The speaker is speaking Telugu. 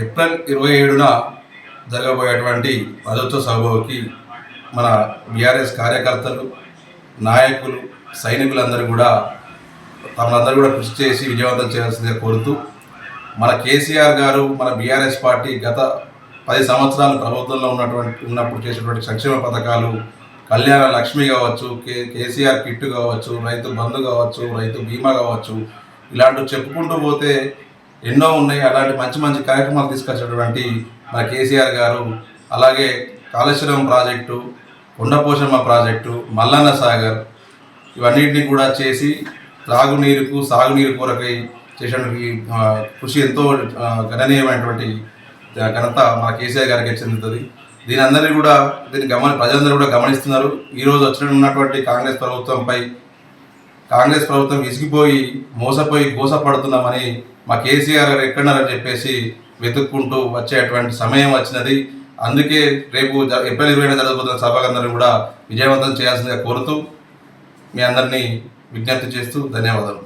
ఏప్రిల్ 27న జరగబోయేటువంటి రజతోత్సవ సభకి మన బీఆర్ఎస్ కార్యకర్తలు, నాయకులు, సైనికులందరూ కూడా తమలందరూ కూడా కృషి చేసి విజయవంతం చేయాల్సిందిగా కోరుతూ, మన కేసీఆర్ గారు మన బీఆర్ఎస్ పార్టీ గత 10 సంవత్సరాలు ప్రభుత్వంలో ఉన్నప్పుడు చేసినటువంటి సంక్షేమ పథకాలు, కళ్యాణ లక్ష్మి కావచ్చు, కేసీఆర్ కిట్టు కావచ్చు, రైతు బంధు కావచ్చు, రైతు బీమా కావచ్చు, ఇలాంటివి చెప్పుకుంటూ పోతే ఎన్నో ఉన్నాయి. అలాంటి మంచి మంచి కార్యక్రమాలు తీసుకొచ్చినటువంటి మన కేసీఆర్ గారు, అలాగే కాళేశ్వరం ప్రాజెక్టు, కొండపోశమ్మ ప్రాజెక్టు, మల్లన్న సాగర్, ఇవన్నింటినీ కూడా చేసి త్రాగునీరుకు సాగునీరు కొరకై చేసినటువంటి కృషి ఎంతో గణనీయమైనటువంటి ఘనత మన కేసీఆర్ గారికి చెందుతుంది. దీన్ని ప్రజలందరూ కూడా గమనిస్తున్నారు. ఈరోజు ఉన్నటువంటి కాంగ్రెస్ ప్రభుత్వం విసిగిపోయి మోసపోయి గోసపడుతున్నామని మా కేసీఆర్ గారు ఎక్కడున్నారని చెప్పేసి వెతుక్కుంటూ వచ్చేటువంటి సమయం వచ్చినది. అందుకే రేపు ఏప్రిల్ 20న జరగబోతున్న సభకందరూ కూడా విజయవంతం చేయాల్సిందిగా కోరుతూ మీ అందరినీ విజ్ఞప్తి చేస్తూ ధన్యవాదాలు.